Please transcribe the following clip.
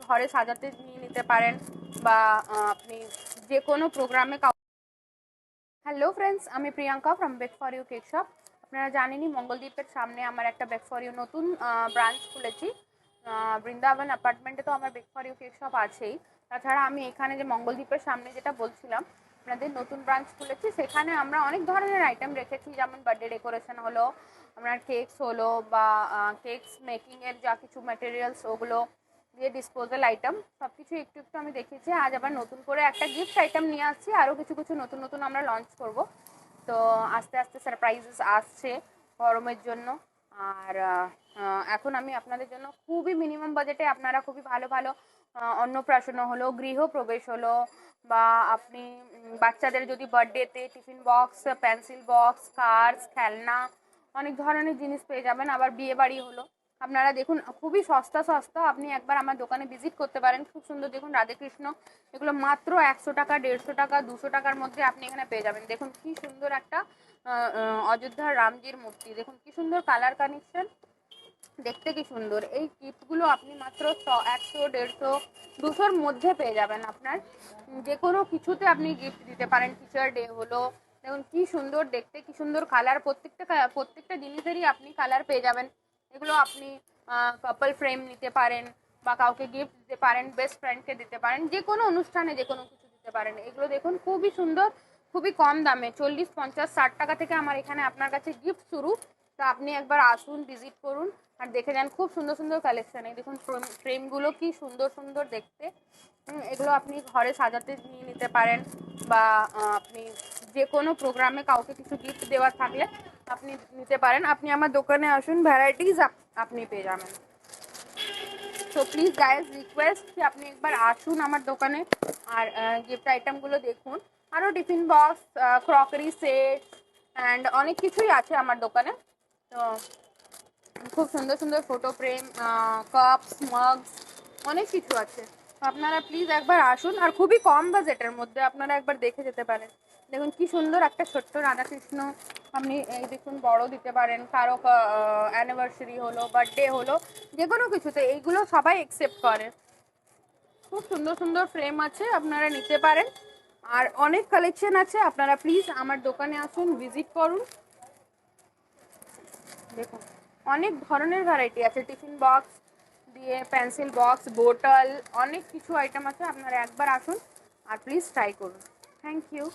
ঘরে সাজাতে নিয়ে নিতে পারেন বা আপনি যে কোনো প্রোগ্রামে। হ্যালো ফ্রেন্ডস, আমি Priyanka from bake for you cake shop. আপনারা জানেনই মঙ্গলদ্বীপের সামনে আমার একটা বেক ফর ইউ নতুন ব্রাঞ্চ খুলেছি। বৃন্দাবন অ্যাপার্টমেন্টে তো আমার bake for you cake shop আছেই। তাছাড়া আমি এখানে যে মঙ্গলদ্বীপের সামনে যেটা বলছিলাম আপনাদের নতুন ব্রাঞ্চ খুলেছি, সেখানে আমরা অনেক ধরনের আইটেম রেখেছি, যেমন বার্থডে ডেকোরেশন হলো, আপনার কেকস হলো বা কেকস মেকিংয়ের যা কিছু ম্যাটেরিয়ালস ওগুলো দিয়ে ডিসপোজাল আইটেম সব কিছু একটু একটু আমি দেখেছি। আজ আবার নতুন করে একটা গিফট আইটেম নিয়ে আসছি, আরও কিছু কিছু নতুন নতুন আমরা লঞ্চ করব। তো আস্তে আস্তে সারপ্রাইজেস আসছে গরমের জন্য। আর এখন আমি আপনাদের জন্য খুবই মিনিমাম বাজেটে আপনারা খুবই ভালো ভালো অন্নপ্রাশন হলো, গৃহপ্রবেশ হলো, বা আপনি বাচ্চাদের যদি বার্থডেতে tiffin box, pencil box, cars, খেলনা অনেক ধরনের জিনিস পেয়ে যাবেন। আবার বিয়ে বাড়ি হলো, আপনারা দেখুন খুবই সস্তা সস্তা, আপনি একবার আমার দোকানে ভিজিট করতে পারেন। খুব সুন্দর দেখুন রাধেকৃষ্ণ, এগুলো মাত্র 100 টাকা, 150 টাকা, 200 টাকার মধ্যে আপনি এখানে পেয়ে যাবেন। দেখুন কি সুন্দর একটা অযোধ্যার রামজির মূর্তি, দেখুন কি সুন্দর কালার কানেকশন, দেখতে কি সুন্দর। এই গিফটগুলো আপনি মাত্র 100, 150, 200-র মধ্যে পেয়ে যাবেন। আপনার যে কোনো কিছুতে আপনি গিফট দিতে পারেন। টিচার ডে হলো, দেখুন কি সুন্দর দেখতে, কি সুন্দর কালার, প্রত্যেকটা জিনিসেরই আপনি কালার পেয়ে যাবেন। এগুলো আপনি কাপল ফ্রেম নিতে পারেন বা কাউকে গিফট দিতে পারেন, বেস্ট ফ্রেন্ডকে দিতে পারেন, যে কোনো অনুষ্ঠানে যে কোনো কিছু দিতে পারেন। এগুলো দেখুন খুবই সুন্দর, খুবই কম দামে, 40, 50, 60 টাকা থেকে আমার এখানে আপনার কাছে গিফট শুরু। তো আপনি একবার আসুন, ভিজিট করুন আর দেখে যান। খুব সুন্দর সুন্দর কালেকশন। এই দেখুন ফ্রেমগুলো কি সুন্দর সুন্দর দেখতে। এগুলো আপনি ঘরে সাজাতে নিয়ে নিতে পারেন বা আপনি যে কোনো প্রোগ্রামে কাউকে কিছু গিফট দেওয়ার থাকলে আপনি নিতে পারেন। আপনি আমার দোকানে আসুন, ভ্যারাইটিস আপনি পেয়ে যাবেন। তো প্লিজ গাইজ রিকোয়েস্ট যে আপনি একবার আসুন আমার দোকানে আর গিফট আইটেমগুলো দেখুন। আরও tiffin box, crockery set and অনেক কিছুই আছে আমার দোকানে। তো খুব সুন্দর সুন্দর ফটো ফ্রেম, কাপস, মাগস, অনেক কিছু আছে। তো আপনারা প্লিজ একবার আসুন আর খুবই কম বাজেটের মধ্যে আপনারা একবার দেখে যেতে পারেন। দেখুন কি সুন্দর একটা ছোট্ট রাধাকৃষ্ণ, আপনি এই দেখুন বড় দিতে পারেন, কারো অ্যানিভার্সারি হলো, বার্থডে হলো, যে কোনো কিছুতে এইগুলো সবাই অ্যাকসেপ্ট করে। খুব সুন্দর সুন্দর ফ্রেম আছে, আপনারা নিতে পারেন আর অনেক কালেকশন আছে। আপনারা প্লিজ আমার দোকানে আসুন, ভিজিট করুন। দেখুন অনেক ধরনের ভ্যারাইটি আছে, টিফিন বক্স দিয়ে পেন্সিল বক্স, বোতল, অনেক কিছু আইটেম আছে। আপনারা একবার আসুন আর প্লিজ ট্রাই করুন। Thank you.